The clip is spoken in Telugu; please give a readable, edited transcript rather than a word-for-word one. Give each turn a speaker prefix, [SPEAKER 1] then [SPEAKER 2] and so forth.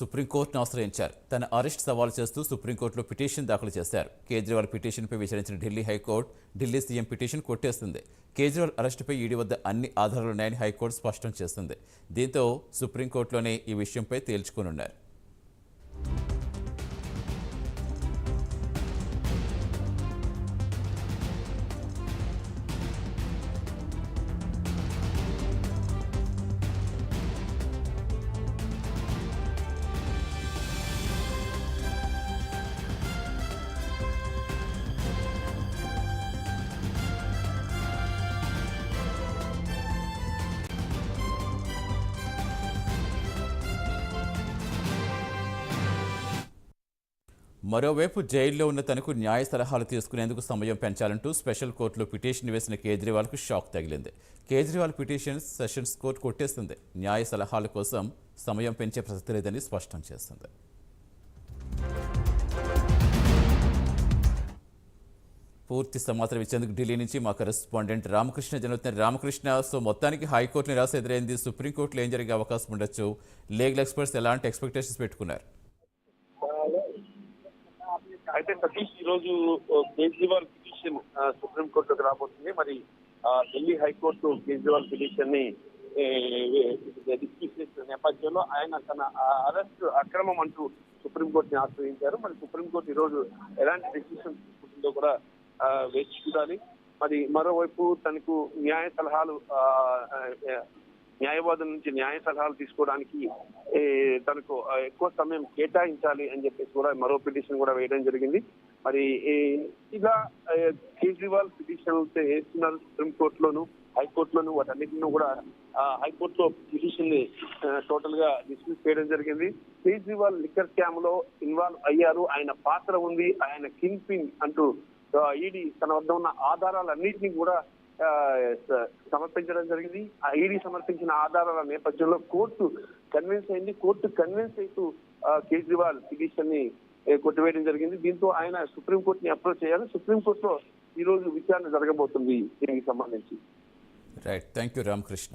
[SPEAKER 1] సుప్రీంకోర్టును ఆశ్రయించారు. తన అరెస్ట్ సవాల్ చేస్తూ సుప్రీంకోర్టులో పిటిషన్ దాఖలు చేశారు. కేజ్రీవాల్ పిటిషన్పై విచారించిన Delhi high court Delhi CM petition కొట్టేస్తుంది. కేజ్రీవాల్ అరెస్టుపై ఈడీ వద్ద అన్ని ఆధారాలున్నాయని హైకోర్టు స్పష్టం చేస్తుంది. దీంతో సుప్రీంకోర్టులోనే ఈ విషయంపై తేల్చుకోనున్నారు. మరోవైపు జైల్లో ఉన్న తనకు న్యాయ సలహాలు తీసుకునేందుకు సమయం పెంచాలంటూ స్పెషల్ కోర్టులో పిటిషన్ వేసిన కేజ్రీవాల్కు షాక్ తగిలింది. కేజ్రీవాల్ పిటిషన్ సెషన్స్ కోర్టు కొట్టేస్తుంది. న్యాయ సలహాల కోసం సమయం పెంచే ప్రసక్తి లేదని స్పష్టం చేస్తుంది. పూర్తి సమాచారం ఇచ్చేందుకు ఢిల్లీ నుంచి మా కరెస్పాండెంట్ రామకృష్ణ జరుగుతున్నారు. రామకృష్ణ, సో మొత్తానికి హైకోర్టు నిరాశ ఎదురైంది. సుప్రీంకోర్టులో ఏం జరిగే అవకాశం ఉండొచ్చు? లీగల్ ఎక్స్పర్ట్స్ ఎలాంటి ఎక్స్పెక్టేషన్స్ పెట్టుకున్నారు?
[SPEAKER 2] అయితే సతీష్, ఈ రోజు కేజ్రీవాల్ పిటిషన్ సుప్రీంకోర్టుకు రాబోతుంది. మరి ఢిల్లీ హైకోర్టు కేజ్రీవాల్ పిటిషన్ ని డిస్మిస్ చేసిన నేపథ్యంలో ఆయన తన అరెస్ట్ అక్రమం అంటూ సుప్రీంకోర్టుని ఆశ్రయించారు. మరి సుప్రీంకోర్టు ఈ రోజు ఎలాంటి డెసిషన్ తీసుకుంటుందో కూడా వేచి చూడాలి. మరి మరోవైపు తనకు న్యాయ సలహాలు న్యాయవాదుల నుంచి న్యాయ సలహాలు తీసుకోవడానికి తనకు ఎక్కువ సమయం కేటాయించాలి అని చెప్పేసి కూడా మరో పిటిషన్ కూడా వేయడం జరిగింది. మరి ఇలా కేజ్రీవాల్ పిటిషన్ వేస్తున్నారు సుప్రీంకోర్టులోను హైకోర్టులోను. వాటన్నిటిని కూడా హైకోర్టులో పిటిషన్ ని టోటల్ గా డిస్మిస్ చేయడం జరిగింది. కేజ్రీవాల్ లిక్కర్ స్కామ్ లో ఇన్వాల్వ్ అయ్యారు, ఆయన పాత్ర ఉంది, ఆయన కింగ్ పిన్ అంటూ ఈడీ తన వద్ద ఉన్న ఆధారాలన్నింటినీ కూడా సమర్పించడం జరిగింది. ఆ ఈడీ సమర్పించిన ఆధారాల నేపథ్యంలో కోర్టు కన్విన్స్ అయింది. కోర్టు కన్విన్స్ అవుతూ కేజ్రీవాల్ పిటిషన్ ని కొట్టివేయడం జరిగింది. దీంతో ఆయన సుప్రీంకోర్టుని అప్రోచ్ చేయాలి. సుప్రీంకోర్టులో ఈ రోజు విచారణ జరగబోతుంది దీనికి సంబంధించి.
[SPEAKER 1] Right, thank you Ramakrishna.